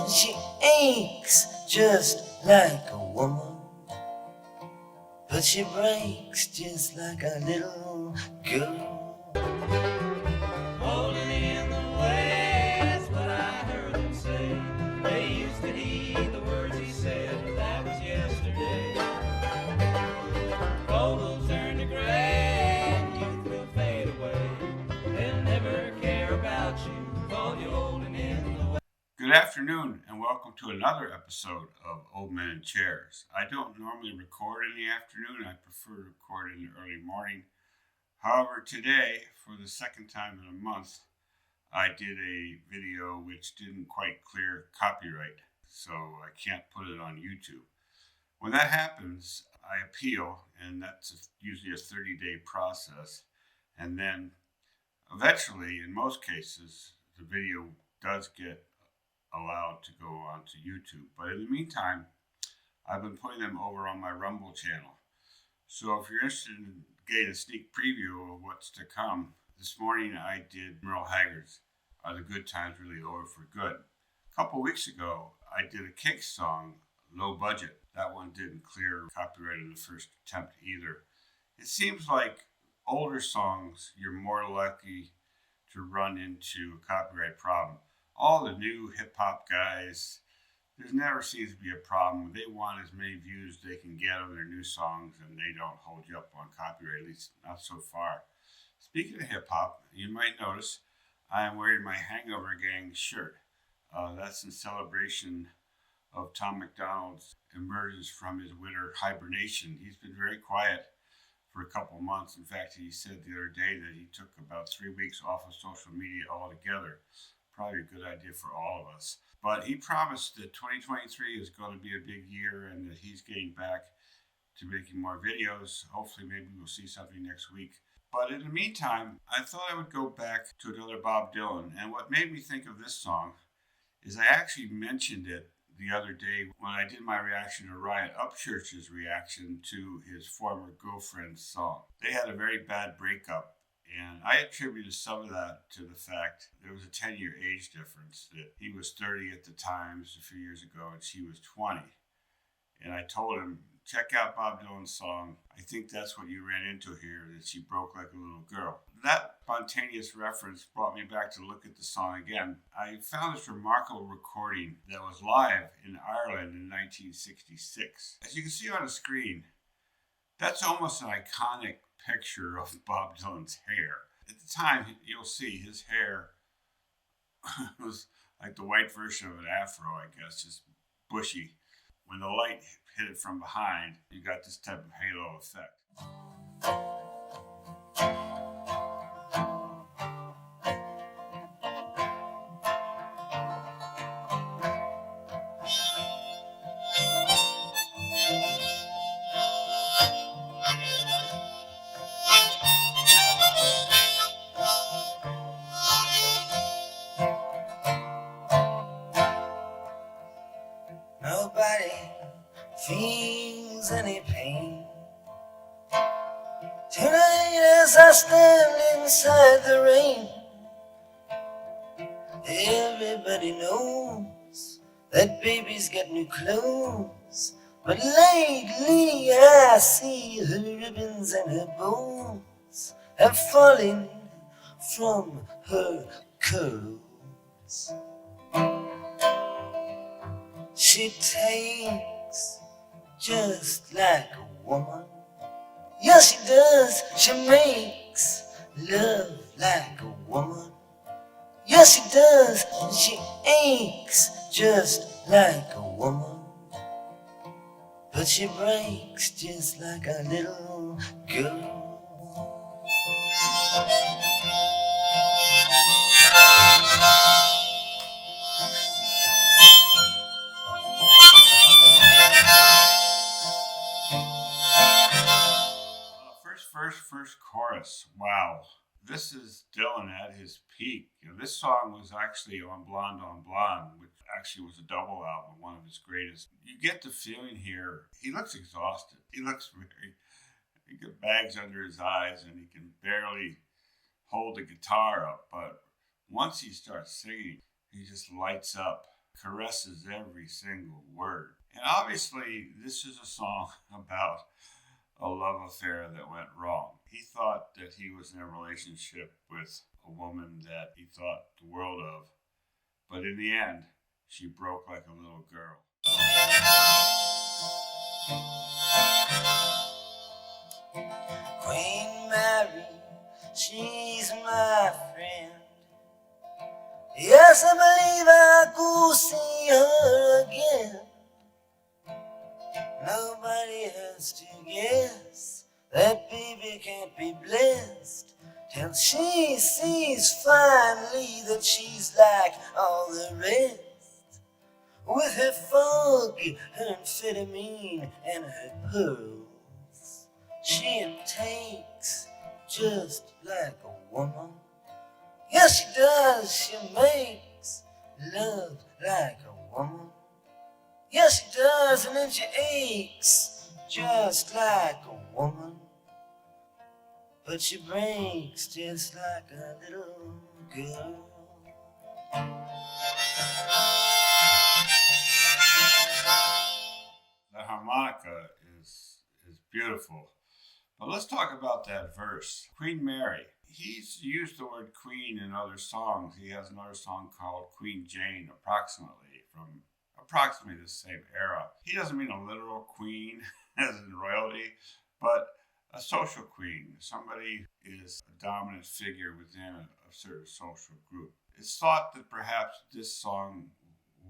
She aches just like a woman, but she breaks just like a little girl. Holding in the way, that's what I heard them say. They used to heed the words he said, but that was yesterday. Gold will turn to gray, and youth will fade away. They'll never care about you, call you holding in the way. Good afternoon and welcome to another episode of Old Men in Chairs. I don't normally record in the afternoon. I prefer to record in the early morning. However, today, for the second time in a month, I did a video which didn't quite clear copyright, so I can't put it on YouTube. When that happens, I appeal, and that's usually a 30-day process. And then eventually, in most cases, the video does get allowed to go onto YouTube. But in the meantime, I've been putting them over on my Rumble channel. So if you're interested in getting a sneak preview of what's to come, this morning I did Merle Haggard's Are the Good Times Really Over for Good? A couple weeks ago, I did a Kinks song, Low Budget. That one didn't clear copyright in the first attempt either. It seems like older songs, you're more likely to run into a copyright problem. All the new hip-hop guys, there never seems to be a problem. They want as many views they can get on their new songs, and they don't hold you up on copyright, at least not so far. Speaking of hip-hop, you might notice I am wearing my Hangover Gang shirt. That's in celebration of Tom MacDonald's emergence from his winter hibernation. He's been very quiet for a couple of months. In fact, he said the other day that he took about 3 weeks off of social media altogether. Probably a good idea for all of us. But he promised that 2023 is going to be a big year and that he's getting back to making more videos. Hopefully, maybe we'll see something next week. But in the meantime, I thought I would go back to another Bob Dylan. And what made me think of this song is I actually mentioned it the other day when I did my reaction to Riot Upchurch's reaction to his former girlfriend's song. They had a very bad breakup. And I attributed some of that to the fact there was a 10-year age difference, that he was 30 at the time, a few years ago, and she was 20. And I told him, check out Bob Dylan's song. I think that's what you ran into here, that she broke like a little girl. That spontaneous reference brought me back to look at the song again. I found this remarkable recording that was live in Ireland in 1966. As you can see on the screen, that's almost an iconic picture of Bob Dylan's hair. At the time, you'll see his hair was like the white version of an afro, I guess, just bushy. When the light hit it from behind, you got this type of halo effect. Nobody feels any pain tonight as I stand inside the rain. Everybody knows that baby's got new clothes, but lately I see her ribbons and her bows have fallen from her curls. She takes just like a woman. Yes, she does. She makes love like a woman. Yes, she does. She aches just like a woman, but she breaks just like a little girl. First chorus. Wow. This is Dylan at his peak. This song was actually on Blonde on Blonde, which actually was a double album, one of his greatest. You get the feeling here, he looks exhausted. He got bags under his eyes and he can barely hold the guitar up. But once he starts singing, he just lights up. caresses every single word. And obviously, this is a song about a love affair that went wrong. He thought that he was in a relationship with a woman that he thought the world of, but in the end, she broke like a little girl. Queen Mary, she's my friend. Yes, I believe I'll go see her again. Nobody has to guess that baby can't be blessed till she sees finally that she's like all the rest. With her fog, her amphetamine, and her pearls, she takes just like a woman. Yes, she does. She makes love like a woman. Yes, she does, and then she aches just like a woman. But she breaks just like a little girl. The harmonica is beautiful. But let's talk about that verse. Queen Mary. He's used the word queen in other songs. He has another song called Queen Jane, from approximately the same era. He doesn't mean a literal queen, as in royalty, but a social queen. Somebody is a dominant figure within a certain social group. It's thought that perhaps this song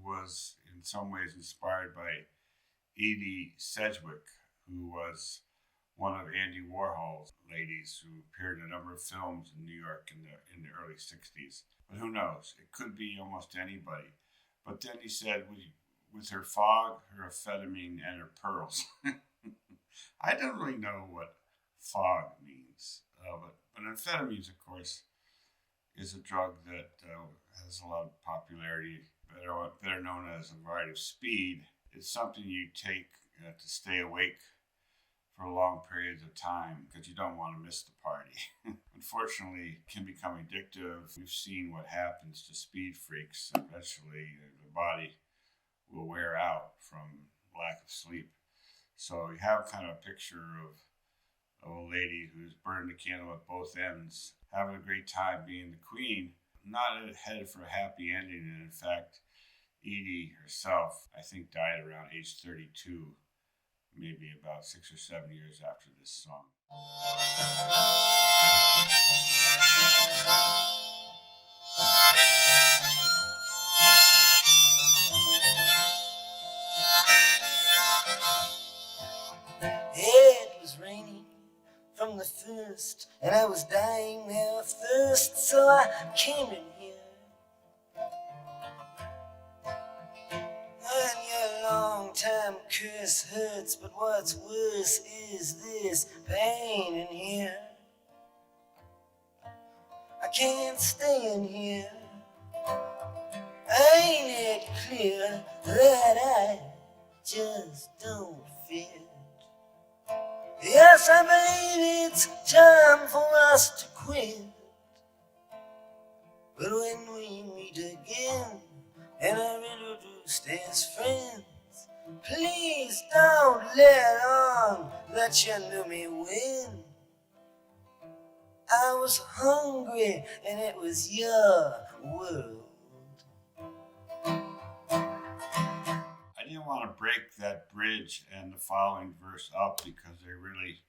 was in some ways inspired by Edie Sedgwick, who was one of Andy Warhol's ladies who appeared in a number of films in New York in the early 60s. But who knows? It could be almost anybody. But then he said, with her fog, her amphetamine, and her pearls. I don't really know what fog means. But amphetamines, of course, is a drug that has a lot of popularity, better known as a variety of speed. It's something you take to stay awake for long periods of time because you don't want to miss the party. Unfortunately, it can become addictive. We've seen what happens to speed freaks. Eventually, the body will wear out from lack of sleep. So you have kind of a picture of a lady who's burned the candle at both ends, having a great time being the queen, not headed for a happy ending. And in fact, Edie herself, I think, died around age 32, maybe about 6 or 7 years after this song. It was raining from the first, and I was dying there of thirst, so I came in here. And your long-time curse hurts, but what's worse is this pain in here. I can't stay in here. Ain't it clear that I just don't fit? Yes, I believe it's time for us to quit. But when we meet again and are introduced as friends, please don't let on that you knew me when I was hungry and it was your world. I didn't want to break that bridge and the following verse up because they really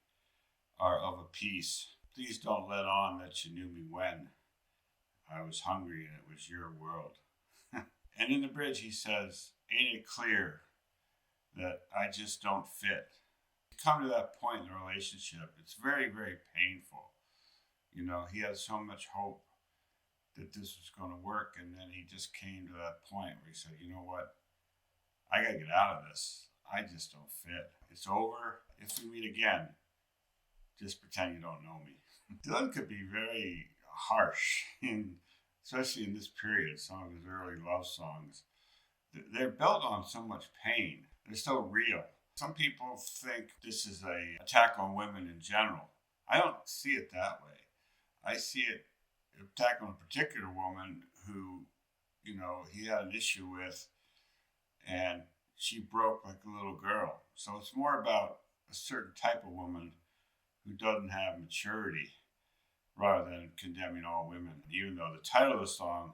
are of a piece. Please don't let on that you knew me when I was hungry and it was your world. And in the bridge he says, ain't it clear that I just don't fit? To come to that point in the relationship, it's very, very painful. You know, he had so much hope that this was going to work, and then he just came to that point where he said, you know what? I got to get out of this. I just don't fit. It's over. If we meet again, just pretend you don't know me. Dylan could be very harsh, especially in this period. Some of his early love songs, they're built on so much pain. They're so real. Some people think this is an attack on women in general. I don't see it that way. I see it an attack on a particular woman who, you know, he had an issue with and she broke like a little girl. So it's more about a certain type of woman who doesn't have maturity rather than condemning all women, even though the title of the song,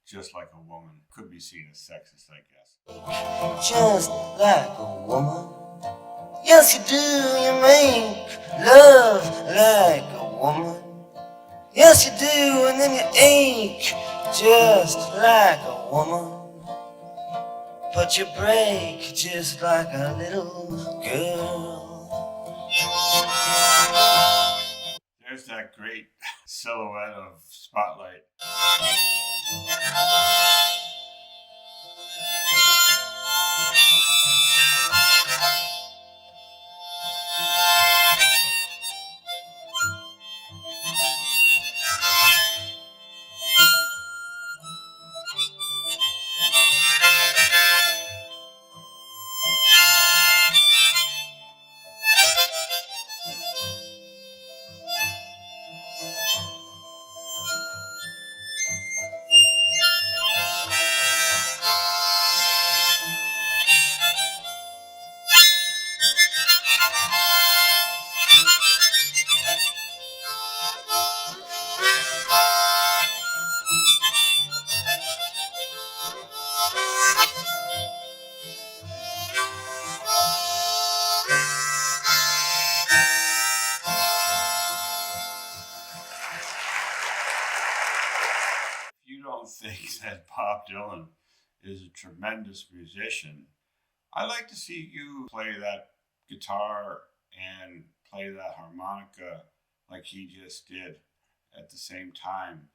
Just Like a Woman, could be seen as sexist, I guess. Just like a woman. Yes, you do. You make love like a woman. Yes, you do. And then you ache just like a woman. But you break just like a little girl. There's that great silhouette of Spotlight. If you don't think that Bob Dylan is a tremendous musician, I'd like to see you play that guitar and play that harmonica like he just did at the same time.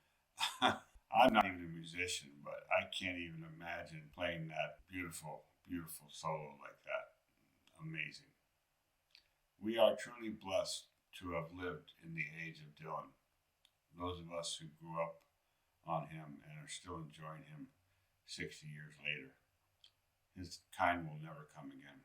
I'm not even a musician, but I can't even imagine playing that beautiful, beautiful solo like that. Amazing. We are truly blessed to have lived in the age of Dylan. Those of us who grew up on him and are still enjoying him 60 years later. His kind will never come again.